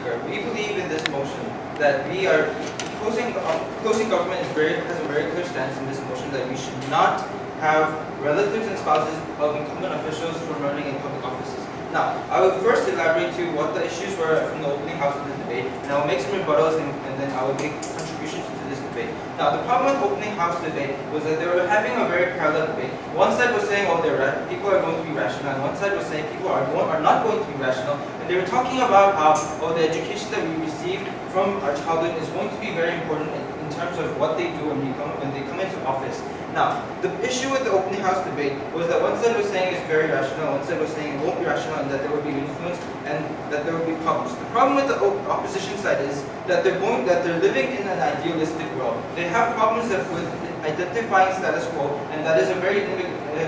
speaker. We believe in this motion that we are closing government has a very clear stance in this motion that we should not have relatives and spouses of incumbent officials from running in public offices. Now, I will first elaborate to what the issues were from the opening house of the debate, and I will make some rebuttals and then I will make contributions to this debate. Now, the problem with opening house debate was that they were having a very parallel debate. One side was saying, oh, people are going to be rational, and one side was saying people are not going to be rational, and they were talking about how, oh, the education that we received from our childhood is going to be very important in terms of what they do when they come into office. Now, the issue with the opening house debate was that one side was saying it's very rational, one side was saying it won't be rational, and that there will be influence and that there will be problems. The problem with the opposition side is that they're living in an idealistic world. They have problems with identifying status quo, and that is a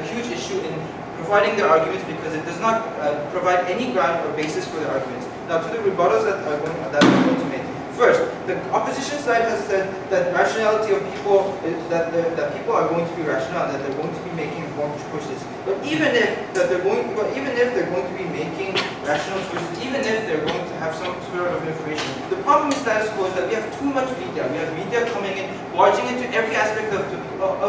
huge issue in providing their arguments because it does not provide any ground or basis for their arguments. Now, to the rebuttals that I'm going to make. First, the opposition side has said that rationality of people that people are going to be rational and that they're going to be making informed choices. But even if they're going to be making rational choices, even if they're going to have some sort of information, the problem with status quo is that we have too much media. We have media coming in, barging into every aspect of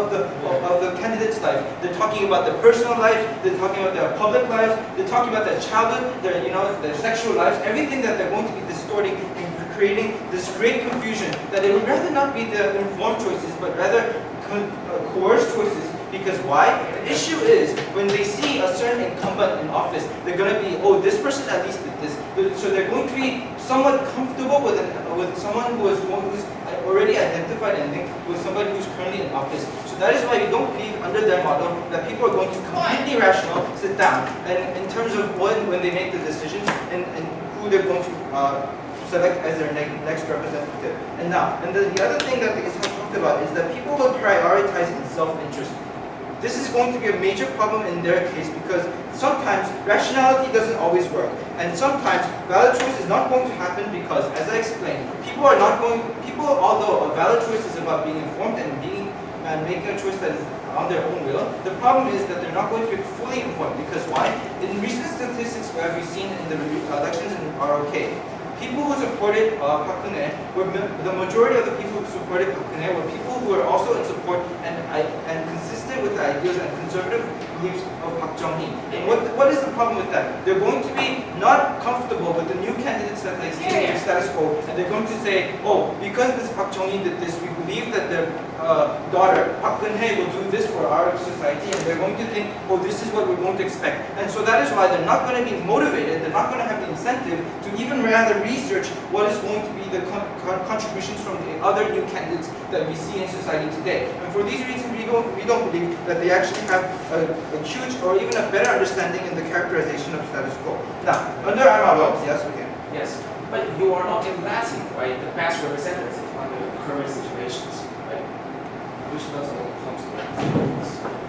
the candidate's life. They're talking about their personal life. They're talking about their public lives. They're talking about their childhood, their sexual lives. Everything that they're going to be distorting and creating this great confusion that it would rather not be the informed choices, but rather coerced choices. Because why? The issue is when they see a certain incumbent in office, they're going to be, oh, this person at least did this. So they're going to be somewhat comfortable with someone who's already identified and linked with somebody who's currently in office. So that is why we don't believe under their model that people are going to completely rational sit down and in terms of when they make the decisions and who they're going to select as their next representative. And the other thing that is talked about is that people will prioritize in self-interest. This is going to be a major problem in their case because sometimes rationality doesn't always work, and sometimes valid choice is not going to happen because, as I explained, although a valid choice is about being informed and making a choice that is on their own will, the problem is that they're not going to be fully informed because why? In recent statistics that we've seen in the elections in ROK, people who supported Park Geun-hye, the majority of the people who supported Park Geun-hye were people who were also in support and consistent with the ideas and conservative beliefs of Park Chung-hee. And what is the problem with that? They're going to be not comfortable with the new candidates that they see in the status quo, and they're going to say, oh, because this Park Chung-hee did this, we believe that their daughter, Park Geun-hye, will do this for our society, and they're going to think, oh, this is what we're going to expect. And so that is why they're not going to be motivated, they're not going to have the incentive to even rather research what is going to be the contributions from the other new candidates that we see in society today. And for these reasons, we don't believe that they actually have a huge or even a better understanding in the characterization of status quo. Now, under our model, yes, okay. Yes, but you are not emulating, right, the past representative under current situations, right? Which doesn't come to that.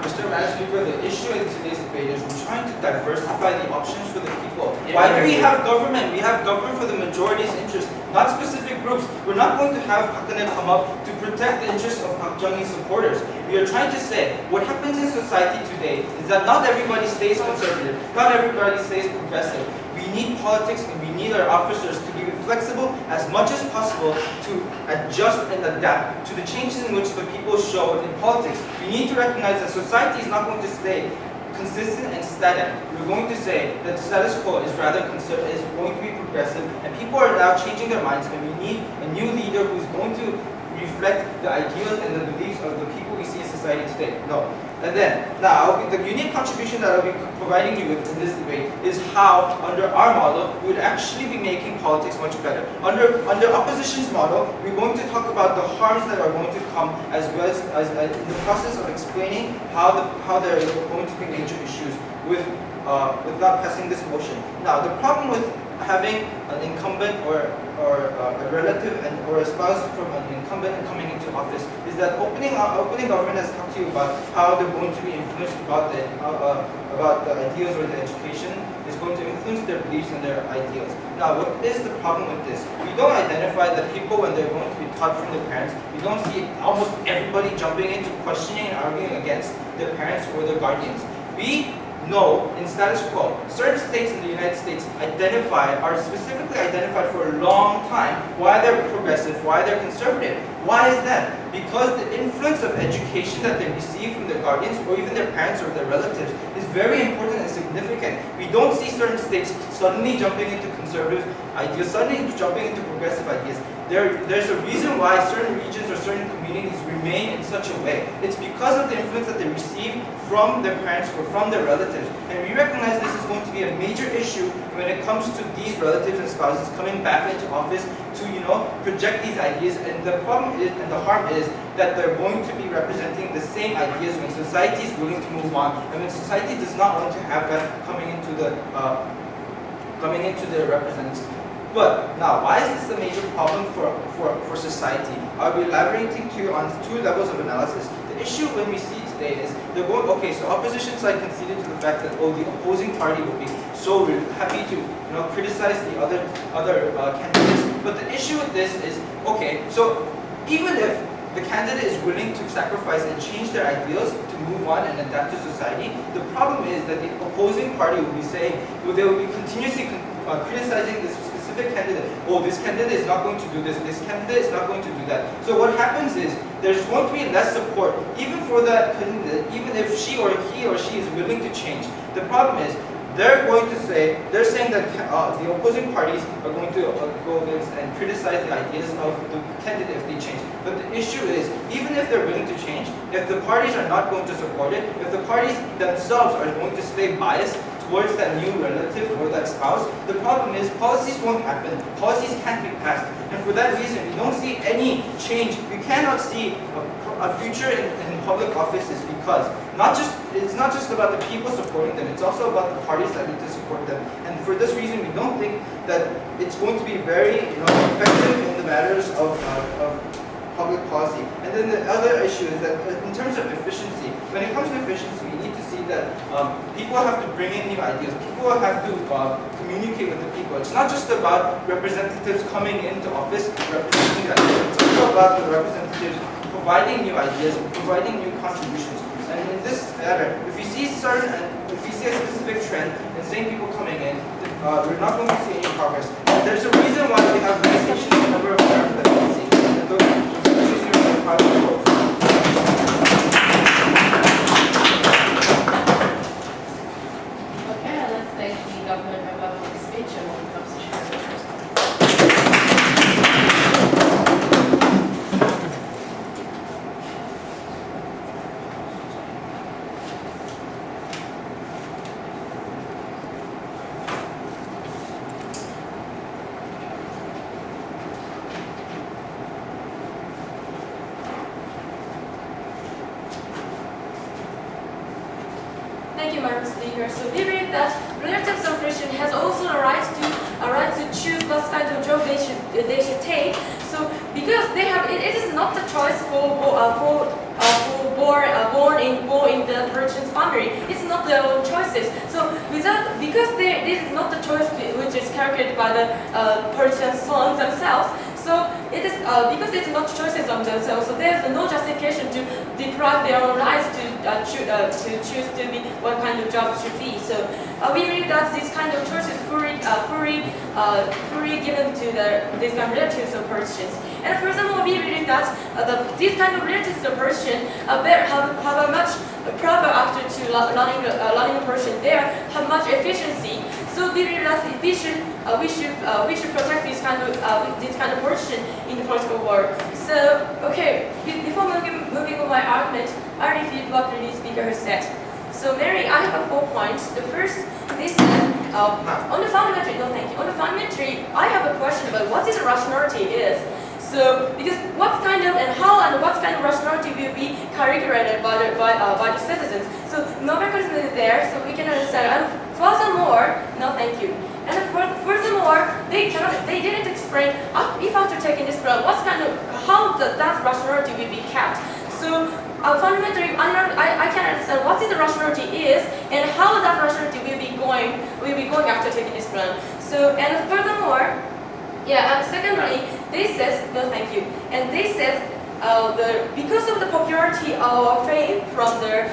Mr. Madam Speaker, the issue in today's debate is we're trying to diversify the options for the people. Yeah, Why do we have government? We have government for the majority's interest, not specific groups. We're not going to have Park Geun-hye come up to protect the interests of Park Chung-hee supporters. We are trying to say what happens in society today is that not everybody stays conservative, not everybody stays progressive. We need politics and we need our officers to be flexible as much as possible to adjust and adapt to the changes in which the people show in politics. We need to recognize that society is not going to stay consistent and static. We're going to say that the status quo is rather is going to be progressive, and people are now changing their minds, and we need a new leader who's going to reflect the ideals and the beliefs of the people we see in society today. No. And then, now, the unique contribution that I'll be providing you with in this debate is how, under our model, we would actually be making politics much better. Under opposition's model, we're going to talk about the harms that are going to come, as well as in the process of explaining how there are going to be major issues with not passing this motion. Now, the problem with having an incumbent or a relative or a spouse from an incumbent coming into office is that opening government has talked to you about how they're going to be influenced about the ideals or the education is going to influence their beliefs and their ideals. Now, what is the problem with this? We don't identify that people, when they're going to be taught from their parents, we don't see almost everybody jumping into questioning and arguing against their parents or their guardians. We know in status quo, certain states in the United States are specifically identified for a long why they're progressive, why they're conservative. Why is that? Because the influence of education that they receive from their guardians or even their parents or their relatives is very important and significant. We don't see certain states suddenly jumping into conservative ideas, suddenly jumping into progressive ideas. There's a reason why certain regions or certain communities remain in such a way. It's because of the influence that they receive from their parents or from their relatives. And we recognize this is going to be a major issue when it comes to these relatives and spouses coming back into office to, project these ideas. And the problem is, and the harm is, that they're going to be representing the same ideas when society is willing to move on, and when society does not want to have that coming into their representatives. But now, why is this a major problem for society? I'll be elaborating to you on 2 levels of analysis. The issue when we see today is they're going, okay, so opposition side conceded to the fact that, oh, the opposing party will be so happy to criticize the other candidates. But the issue with this is, okay, so even if the candidate is willing to sacrifice and change their ideals to move on and adapt to society, the problem is that the opposing party will be saying, well, they will be continuously criticizing this specific candidate. Oh, this candidate is not going to do this, this candidate is not going to do that. So what happens is, there's going to be less support, even for that candidate, even if he or she is willing to change. The problem is, they're saying that the opposing parties are going to go against and criticize the ideas of the candidate if they change. But the issue is, even if they're willing to change, if the parties are not going to support it, if the parties themselves are going to stay biased towards that new relative or that spouse, the problem is policies won't happen. Policies can't be passed. And for that reason, we don't see any change. We cannot see a future in public offices because it's not just about the people supporting them, it's also about the parties that need to support them. And for this reason, we don't think that it's going to be very effective in the matters of public policy. And then the other issue is that in terms of efficiency, when it comes to efficiency, we need to see that people have to bring in new ideas. People have to communicate with the people. It's not just about representatives coming into office representing ideas. It's also about the representatives providing new ideas, providing new contributions. And in this matter, if we see a specific trend in same people coming in, we're not going to see any progress. And there's a reason why we have limitation in the number of terms that we see. And those issues here are part of the world. Okay, let's thank the government member for the speech and what comes to share with us. Thank you, Madam Speaker. So we believe that relatives of Christian has also a right to choose what kind of job they should take. So because they have, it is not the choice born in the person's family. It's not their own choices. So because this is not the choice which is calculated by the person's sons themselves. So it is because it's not choices of themselves. So there's no justification to deprive their own rights to choose to be what kind of job should be. So we believe that this kind of choice is fully given to these kind of relatives of persons. And furthermore, we believe that these kind of relatives of person have a much proper after to learning a person there have much efficiency. So we believe that we should protect this kind of person in the political world. So okay, before moving on my argument, I refute what the previous speaker has said. So Mary, I have 4 points. The first, this is on the fundamental. No, thank you. On the fundamental, I have a question about what this rationality is. So because what kind of rationality will be calculated by the citizens. So no mechanism is there, so we can understand. And furthermore, no, thank you. And furthermore, they didn't explain if after taking this plan, how that rationality will be kept. So fundamentally, I can understand what the rationality is and how that rationality will be going after taking this plan. So and furthermore, yeah, and secondly, they said no, thank you, and they said because of the popularity of fame from the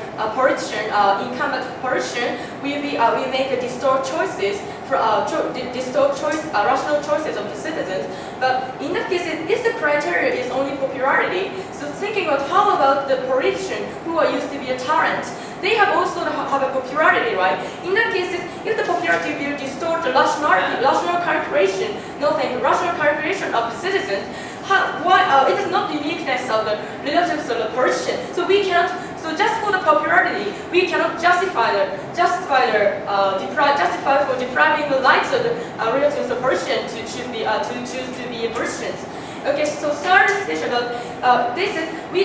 incumbent politician, we make distort choices for rational choices of the citizens. But in that case, if the criteria is only popularity, so thinking about how about the politician who are used to be a tyrant, they have also have a popularity, right? In that case, if the popularity will distort the rational calculation, rational calculation of the citizens, it is not the uniqueness of the relatives of the person. So we cannot. So just for the popularity, we cannot justify for depriving the rights of the relatives of person to choose to be a person. Okay, so third stage about this is we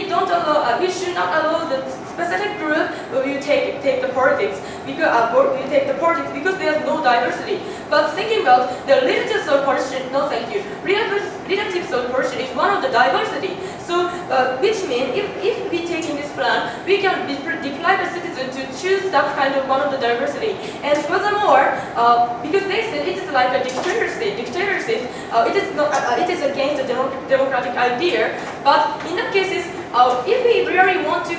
should not allow the specific group will take the politics because there's no diversity. But thinking about the relatives of person, no thank you. Relatives of person is one of the diversity. So which means if we take in this plan, we can deprive the citizen to choose that kind of one of the diversity. And furthermore, because they said it is like a dictatorship, it is against the democratic idea. But in that case, if we really want to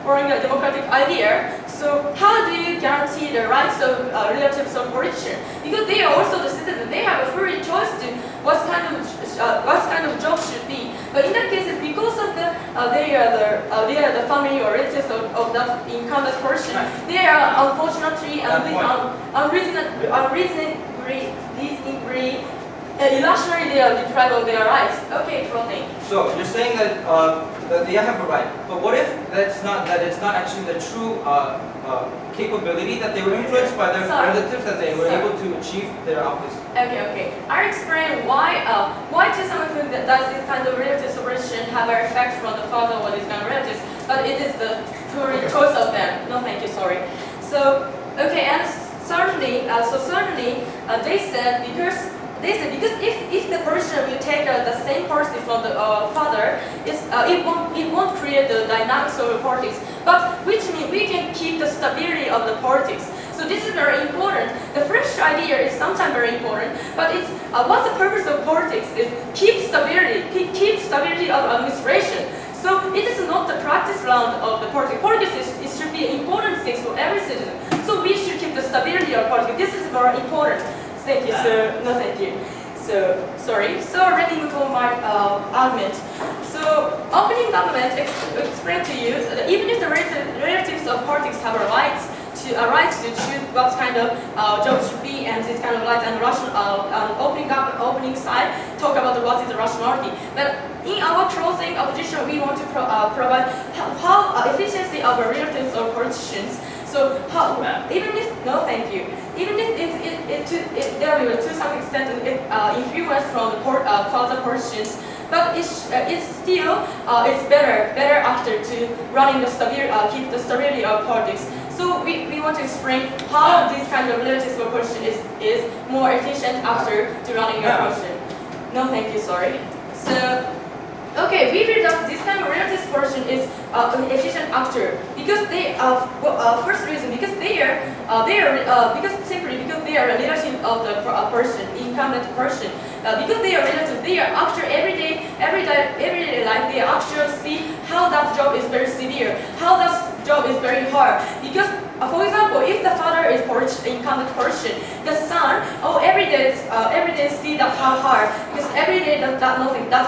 following a democratic idea, so how do you guarantee the rights of relatives of politician? Because they are also the citizen, they have a free choice to what kind of job should be. But in that case, because of they are the family or relatives of that incumbent person, they are unfortunately illusionary they are deprived of their rights. Okay, protein. So you're saying that they have a right, but what if it's not actually the true capability that they were influenced by their relatives that they were able to achieve their office? Okay. I'll explain why to some extent does this kind of relative separation have an effect from the father or these kind of relatives, but it is the pure choice of them. No, thank you. Sorry. So okay, and certainly, they said because if the person will take the same policy from the father, it won't create the dynamics of the politics. But which means we can keep the stability of the politics. So this is very important. The French idea is sometimes very important, but it's what's the purpose of politics is keep stability of administration. So it is not the practice round of the politics. Politics it should be an important thing for every citizen. So we should keep the stability of politics. This is very important. Thank you, sir. No, thank you. So, sorry. So, let me move on my argument. So, opening government explained to you that even if the relatives of politics have a right to choose what kind of job should be and this kind of rights and opening side talk about what is the rationality. But in our closing opposition, we want to provide how efficiency of the relatives of politicians. So even if there will to some extent influence from the further portions, but it's still it's better after to running the keep the stability of politics. So we want to explain how this kind of relative portion is more efficient after to running a portion. No, thank you. Sorry. So. Okay, we read that this kind of relative portion is efficient actor because they first reason because they are a relative of the person, incumbent person. Because they are relative, they are actor everyday life. They actually see how that job is very severe, how that job is very hard. Because for example, if the father is incumbent person, the son every day see that how hard because every day that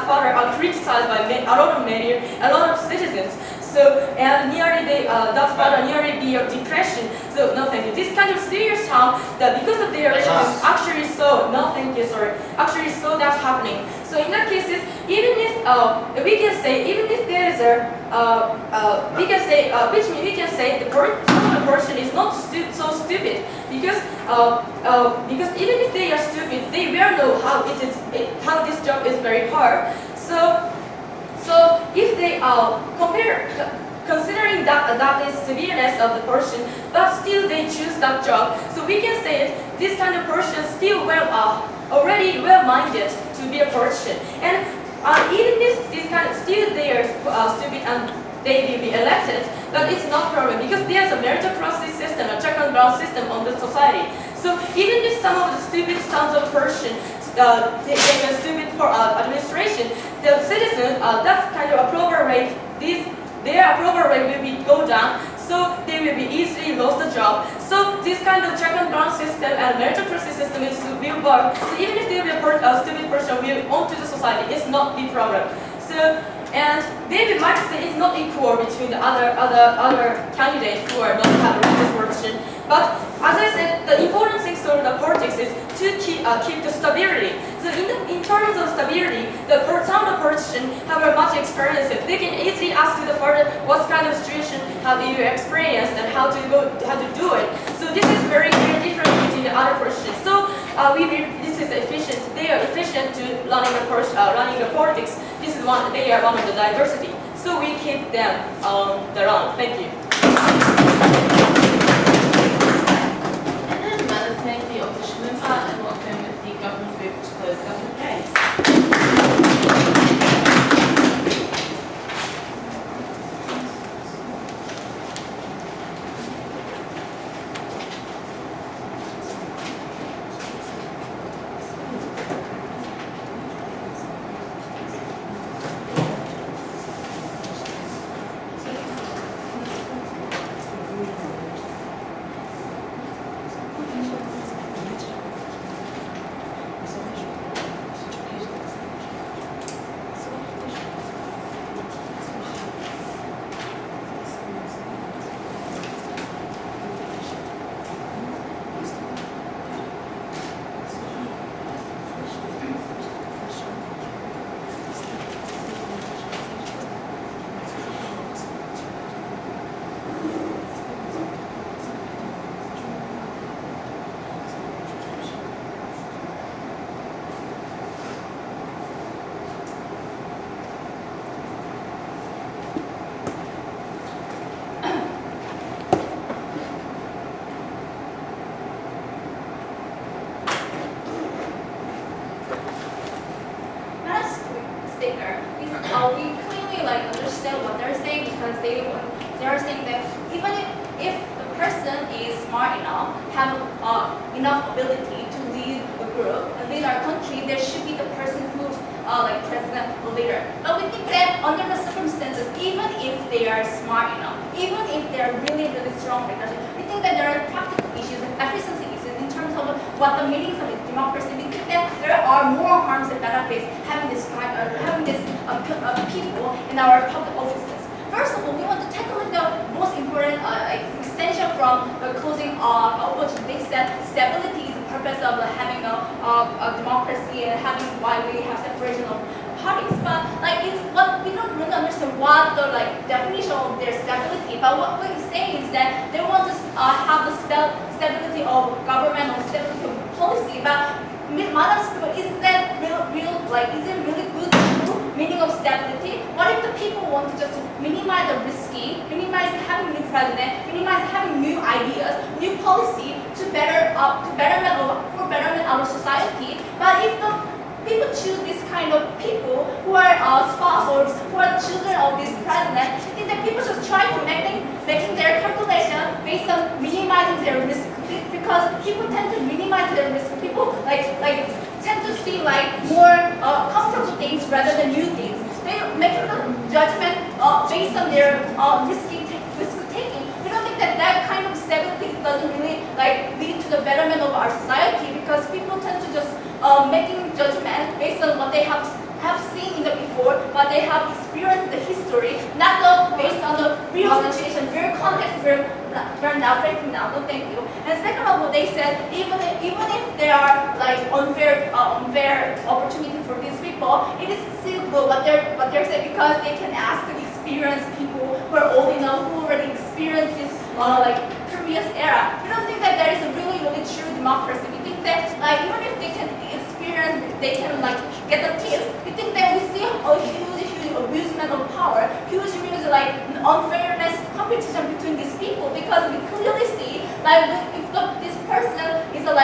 father are criticized by a lot of media, a lot of citizens. So and nearly that father nearly be of depression. So no thank you. This kind of serious harm that because of their relatives actually saw actually saw that happening. So in that case, even if we can say there is we can say the person is not so stupid because even if they are stupid, they will know how this job is very hard. So if they considering that is severeness of the person, but still they choose that job, so we can say this kind of person still already well-minded to be a person, and even this kind of still they are stupid and they will be elected, but it's not problem because there's a meritocracy system, a check and balance system on the society. So even if some of the stupid sons of person they are stupid for administration, the citizen that kind of approval rate their approval rate will go down. So so they will be easily lost the job. So this kind of check and balance system and meritocracy system will work. So even if they will be a stupid person will onto the society, it's not the problem. So and they might say it's not equal between the other candidates who are not have religious position. But as I said, the important thing for the politics is to keep the stability. So in terms of stability, some of the politicians have a much experience. They can easily ask you the further what kind of situation have you experienced and how to do it. So this is very different between the other politicians. So this is efficient. They are efficient to running the politics. This is they are one of the diversity. So we keep them on the run. Thank you. Thank you, Octo, and welcome the government group to close government case. We clearly understand what they're saying because they are saying that even if the person is smart enough, have enough ability to lead a group and lead our country, there should be the person who's president or leader. But we think that under the circumstances, even if they are smart enough, even if they are really strong leadership, we think that there are practical issues and efficiency issues in terms of what the meanings of democracy. We think that there are more harms than benefits having this people in our public offices. First of all, we want to tackle the most important extension from the closing which they said stability is the purpose of having a democracy and having why we have separation of parties. But what we don't really understand what the definition of their stability. But what we say is that they want to have the stability of government or stability of policy. But is that is it really good meaning of stability? What if the people want to just minimize the risky, minimize having new president, minimize having new ideas, new policy for betterment of our society? But if the people choose this kind of people who are spouse or who are children of this president, I think that people just try to making their calculation based on minimizing their risk, because people tend to minimize their risk. People tend to see more comfortable things rather than new things. They making the judgment based on their risk taking. We don't think that kind of stability doesn't really lead to the betterment of our society, because people tend to just making judgment based on what they have seen in the before, what they have experienced in the history, not based on the real situation, real context we're now facing now. No, thank you. And second of all, they said even if there are unfair opportunity for these people, it is still good what they're saying, because they can ask the experienced people who are old enough, who already experienced this previous era. We don't think that there is a really true democracy. We think that even if they can experience, they can get the tips. We think that we see a huge abusement of power, huge unfairness competition between these people, because we clearly see if this person is a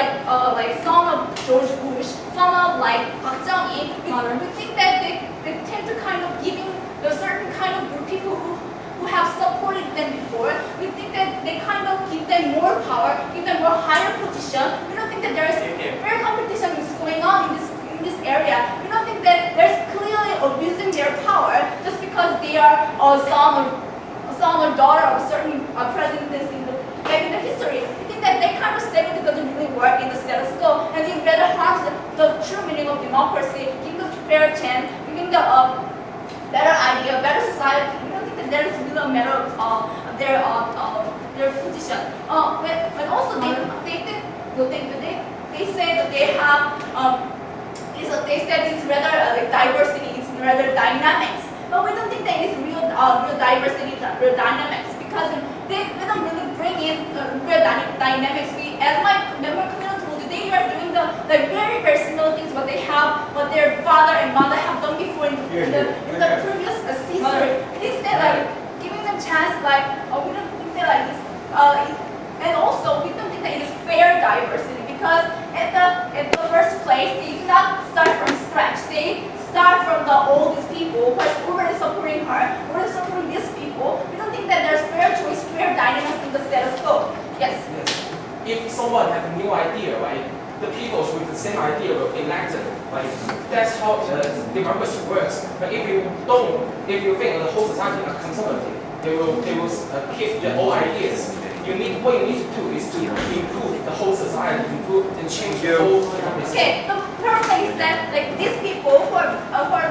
son of George Bush, son of Park Chung-hee, we think that they tend to kind of giving a certain kind of group people who have supported them before. We think that they kind of give them more power, give them more higher position. We don't think that there is fair competition is going on in this area. We don't think that there's clearly abusing their power just because they are a son or daughter of a certain presidency back in the history. We think that that kind of stability doesn't really work in the status quo, and it rather harms the true meaning of democracy, giving the fair chance, giving the better idea, better society. We don't think that that is really a matter of their position. When also they say that they have they said it's rather like diversity, it's rather dynamics. But we don't think that it's real diversity, real dynamics, because they don't really bring in real dynamics. As my member community told you, they are doing the very very similar things what their father and mother have done before in the previous history. We think that like giving them chance, like we don't think that like this, and also we don't think that it is fair diversity, because at the first place they do not start from scratch. They start from the oldest people who are already supporting her, already supporting these people. We don't think that there's fair choice, fair dynamics in the status quo. Yes. If someone has a new idea, right, the people with the same idea will elect it. Like that's how democracy works. But if you think the whole society is conservative, they will keep their old ideas. What you need to do is to improve the whole society, improve and change the whole democracy. Okay, the problem is that like these people who are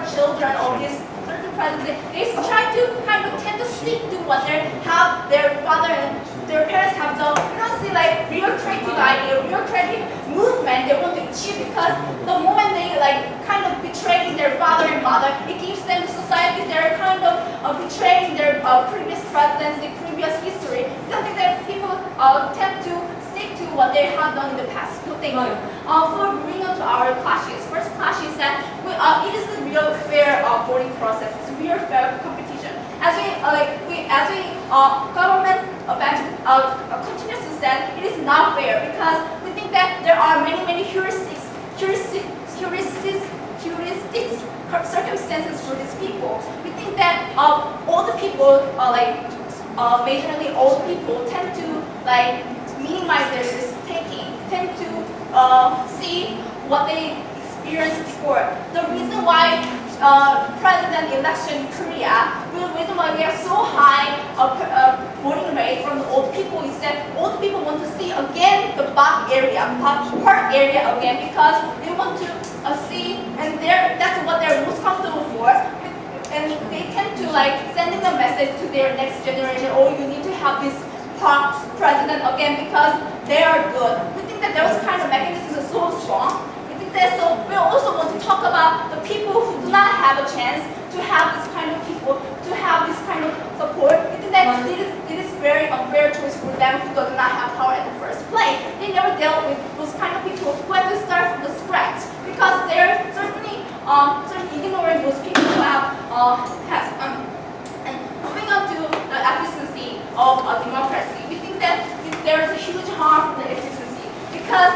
children of this certain president, they try to kind of tend to stick to what their father and their parents have done. We don't see like real creative idea, real creative movement they want to achieve, because the moment they like kind of betraying their father and mother, it gives them the society they're kind of betraying their previous presidents, the previous history. I don't think that people tend to stick to what they have done in the past. No, thank you. For bringing on to our clashes, first clash is that it is a real fair voting process. It's a real fair competition. As government continues to say, it is not fair, because we think that there are many heuristics, circumstances for these people. We think that all the people, majorly old people, tend to like minimize their risk-taking, tend to see what they experienced before. The reason why president election in Korea, the reason why we have so high voting rate from the old people is that old people want to see again the park area again, because they want to see, and that's what they're most comfortable for. And they tend to like sending a message to their next generation, oh, you need to have this park president again because they are good. We think that those kind of mechanisms are so strong. So we also want to talk about the people who do not have a chance to have this kind of people, to have this kind of support. We think that it is very unfair choice for them who does not have power in the first place. They never dealt with those kind of people who have to start from the scratch, because they're certainly ignoring those people who have and moving on to the efficiency of democracy. We think that there is a huge harm from the efficiency, because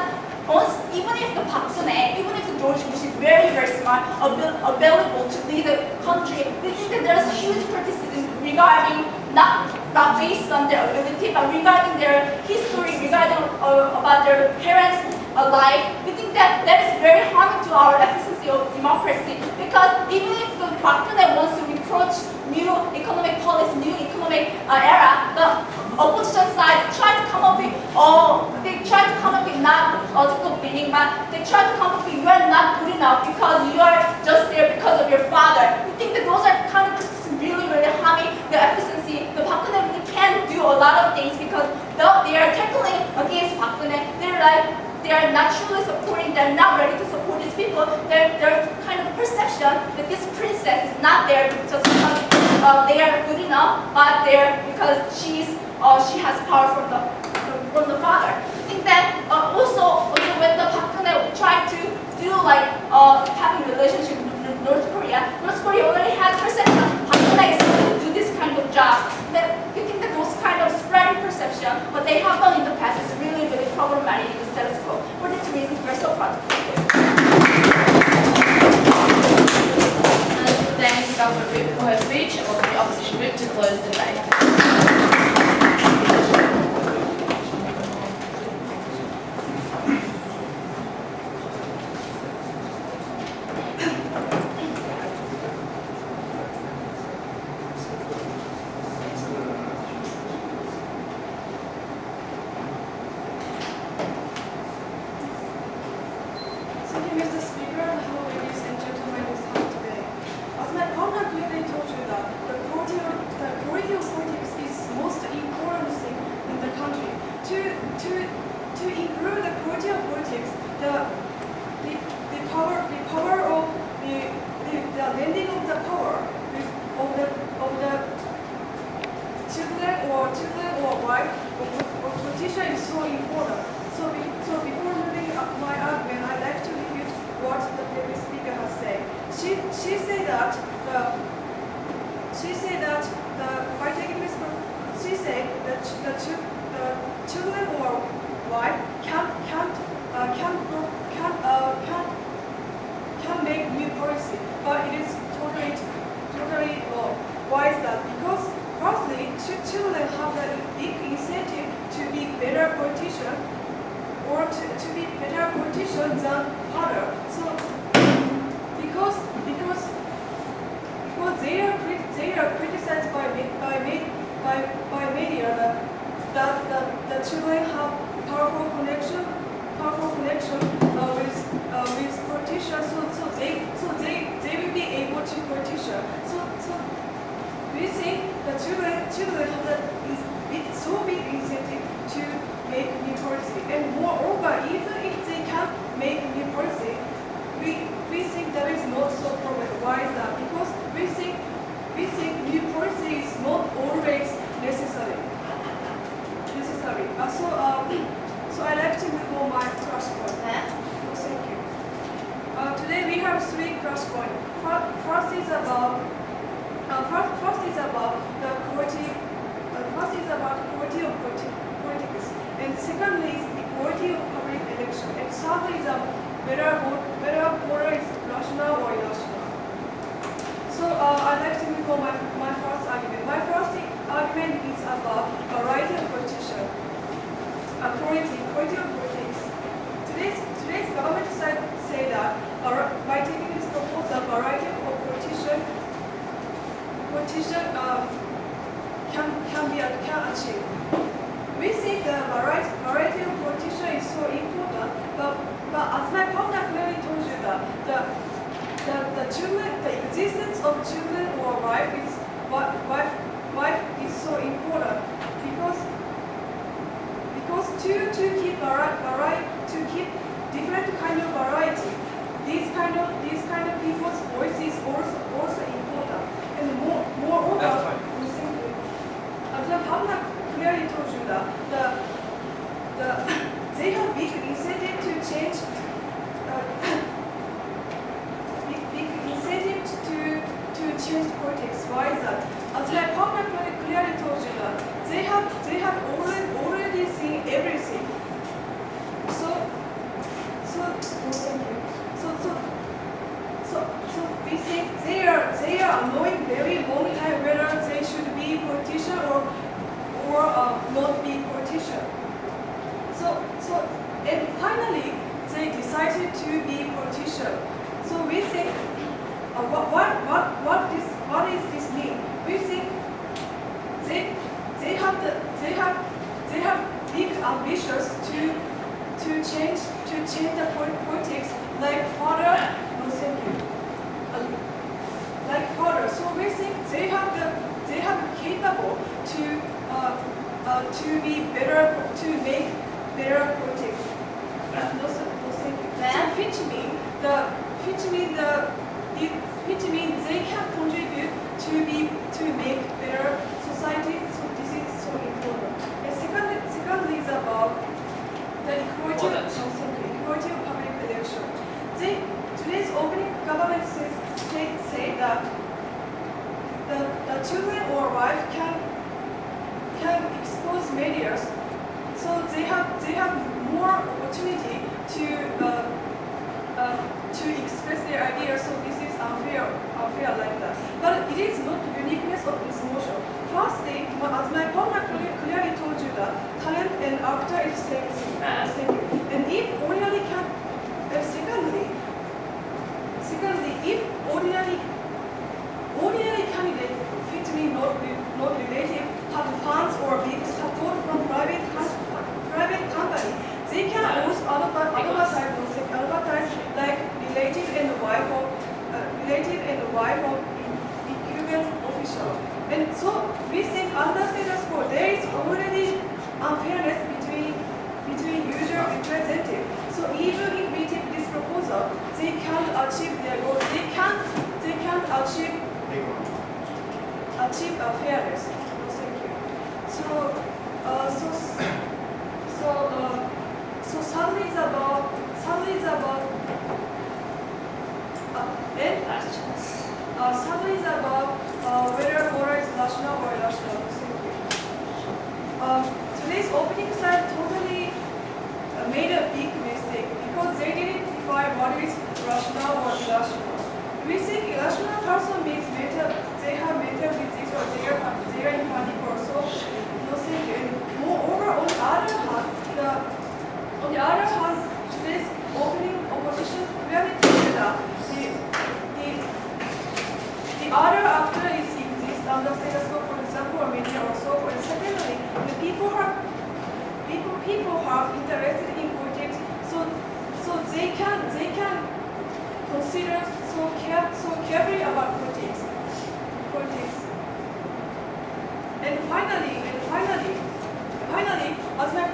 even if the Park Geun-hye, even if the George Bush is very smart, available to lead the country, we think that there is huge criticism regarding not based on their ability, but regarding their history, regarding about their parents' life. We think that is very harming to our efficiency of democracy, because even if the Park Geun-hye wants to approach new economic policy, new economic era, the opposition side try to come up with not logical meaning, but they try to come up with you are not good enough because you are just there because of your father. We think that those are kind of criticism really harming the efficiency. The Park Geun-hye really can do a lot of things, because though they are tackling against Park Geun-hye, they are not truly supporting, they're not ready to support these people. There's kind of perception that this princess is not there just because they are good enough, but they're because she has power from the father. I think that also when the Park Geun-hye tried to do having relationship with North Korea already had perception Park Geun-hye is going to do this kind of job. That we think that those kind of spreading perception, what they have done in the past, is really problematic in the status quo. For these reasons, we're so proud. Thanks, Dr. Rick, for her speech. I welcome the opposition group to close the debate. she said that by taking this, she said that the children or wife can make new policy, but it is totally wrong. Why is that? Because firstly, children have a big incentive to be better politician or to be better politician than father. So because they are criticized by media that the children have powerful connection with politicians, so they will be able to politician. So we think the children have so big incentive to make new policy, and moreover, even if they can't make new policy, we think that is not so problem. Why is that? Because we think new policy is not always necessary. So I like to move on my crush point. Thank you. Today we have 3 crush points. First is about the quality. First is about quality of politics, and secondly is equality of public election, and thirdly is whether voter is rational or irrational. So I'd like to move on my first argument. My first argument is about variety of politician. Quality of politics. Today's government say that by taking this proposal, variety of politician can achieve. We think the variety of politician is so important, but as my partner clearly told you that the existence of children or wife is so important because to keep different kind of variety, these kind of people's voice is also important, and moreover. That's fine. As my partner clearly told you that they have big incentive to change. Big incentive to change politics. Why is that? As my partner clearly told you that they have already seen everything. So we think they are knowing very long time whether they should be politician or not be politician. So and finally they decided to be politician. So we think what is this mean? We think they have big ambitions to change the politics like father. No, thank you. Like father. So we think they have capable to be better, to make better politics. No, thank you. Which means they can contribute to make better society. So this is so important. And secondly is about the equality of public election. Today's opening government say that the children or wife can expose media, so they have more opportunity to express their ideas. So this is unfair like that. But it is not uniqueness of this motion. Firstly, as my partner clearly told you that talent and actor is same thing. And if ordinary can, secondly, if ordinary candidate, which means not relative, have funds or big support from private company, they can also advertise like relative and wife of incumbent official. And so we think under status quo there is already unfairness between user and representative. So even if we take this proposal, they can't achieve their goal. They can't achieve fairness. Thank you. So sadly is about sadly is about whether irrational or irrational. Today's opening slide totally made a big mistake because they didn't define what is rational or irrational. We think irrational person means they have mental disease or they are in panic or so. No thank you. And moreover, on the other hand, today's opening opposition clearly told that the other actor is exist under status quo, for example, or media or so. And secondly, the people have interested in politics, so they can consider so carefully about politics. And finally, as my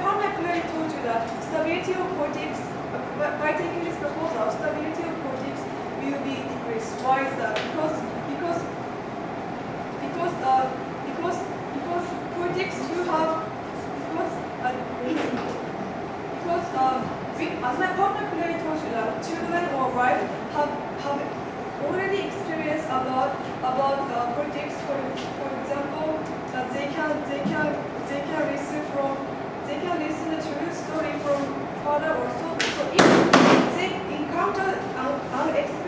partner clearly told you, that stability of politics, by taking this proposal, stability of politics will be decreased. Why is that? Because politics you have as my partner clearly told you, that children or wife have already experienced a lot about politics. For example, that they can listen to story from father or so. So if they encounter unexpected